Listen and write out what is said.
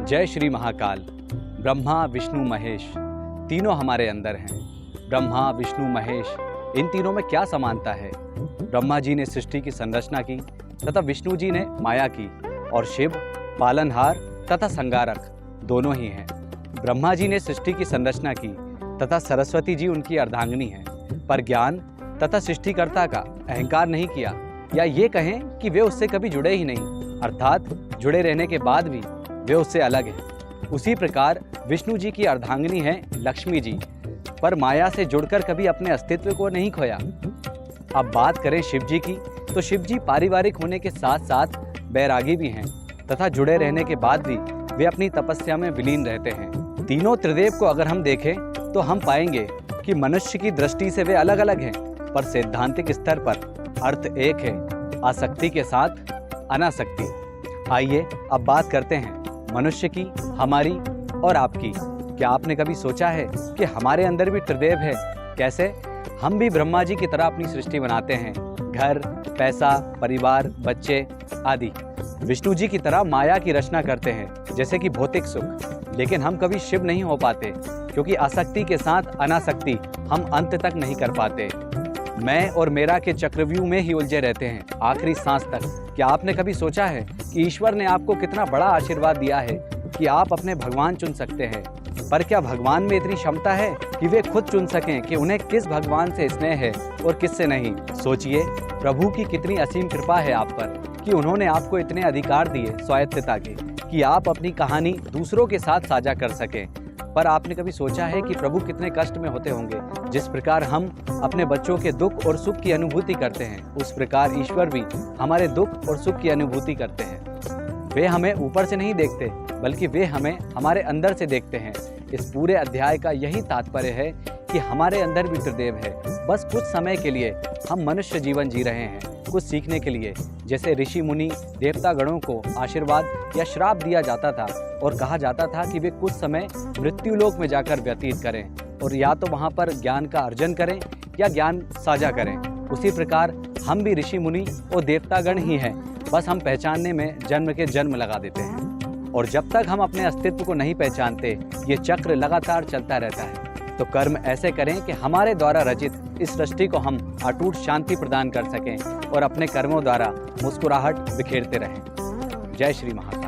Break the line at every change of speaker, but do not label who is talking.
जय श्री महाकाल। ब्रह्मा विष्णु महेश तीनों हमारे अंदर हैं। ब्रह्मा विष्णु महेश, इन तीनों में क्या समानता है? ब्रह्मा जी ने सृष्टि की संरचना की तथा विष्णु जी ने माया की, और शिव पालनहार तथा संगारक दोनों ही हैं। ब्रह्मा जी ने सृष्टि की संरचना की तथा सरस्वती जी उनकी अर्धांगिनी हैं, पर ज्ञान तथा सृष्टिकर्ता का अहंकार नहीं किया, या ये कहें कि वे उससे कभी जुड़े ही नहीं, अर्थात जुड़े रहने के बाद भी वे उससे अलग हैं। उसी प्रकार विष्णु जी की अर्धांगिनी है लक्ष्मी जी, पर माया से जुड़कर कभी अपने अस्तित्व को नहीं खोया। अब बात करें शिव जी की, तो शिव जी पारिवारिक होने के साथ साथ बैरागी भी हैं तथा जुड़े रहने के बाद भी वे अपनी तपस्या में विलीन रहते हैं। तीनों त्रिदेव को अगर हम देखें तो हम पाएंगे कि मनुष्य की दृष्टि से वे अलग अलग हैं, पर सैद्धांतिक स्तर पर अर्थ एक है, आसक्ति के साथ अनासक्ति। आइए अब बात करते हैं मनुष्य की, हमारी और आपकी। क्या आपने कभी सोचा है कि हमारे अंदर भी त्रिदेव है? कैसे? हम भी ब्रह्मा जी की तरह अपनी सृष्टि बनाते हैं, घर, पैसा, परिवार, बच्चे आदि। विष्णु जी की तरह माया की रचना करते हैं, जैसे कि भौतिक सुख। लेकिन हम कभी शिव नहीं हो पाते, क्योंकि आसक्ति के साथ अनासक्ति हम अंत तक नहीं कर पाते। मैं और मेरा के चक्रव्यूह में ही उलझे रहते हैं आखिरी सांस तक। क्या आपने कभी सोचा है कि ईश्वर ने आपको कितना बड़ा आशीर्वाद दिया है कि आप अपने भगवान चुन सकते हैं? पर क्या भगवान में इतनी क्षमता है कि वे खुद चुन सकें कि उन्हें किस भगवान से स्नेह है और किससे नहीं? सोचिए, प्रभु की कितनी असीम कृपा है आप पर कि उन्होंने आपको इतने अधिकार दिए स्वायत्तता के कि आप अपनी कहानी दूसरों के साथ साझा कर सकें। पर आपने कभी सोचा है कि प्रभु कितने कष्ट में होते होंगे? जिस प्रकार हम अपने बच्चों के दुख और सुख की अनुभूति करते हैं, उस प्रकार ईश्वर भी हमारे दुख और सुख की अनुभूति करते हैं। वे हमें ऊपर से नहीं देखते, बल्कि वे हमें हमारे अंदर से देखते हैं। इस पूरे अध्याय का यही तात्पर्य है कि हमारे अंदर भी त्रिदेव है। बस कुछ समय के लिए हम मनुष्य जीवन जी रहे हैं, कुछ सीखने के लिए। जैसे ऋषि मुनि देवता गणों को आशीर्वाद या श्राप दिया जाता था और कहा जाता था कि वे कुछ समय मृत्युलोक में जाकर व्यतीत करें और या तो वहां पर ज्ञान का अर्जन करें या ज्ञान साझा करें। उसी प्रकार हम भी ऋषि मुनि और देवतागण ही हैं, बस हम पहचानने में जन्म के जन्म लगा देते हैं। और जब तक हम अपने अस्तित्व को नहीं पहचानते, ये चक्र लगातार चलता रहता है। तो कर्म ऐसे करें कि हमारे द्वारा रचित इस सृष्टि को हम अटूट शांति प्रदान कर सकें और अपने कर्मों द्वारा मुस्कुराहट बिखेरते रहें। जय श्री महाकाल।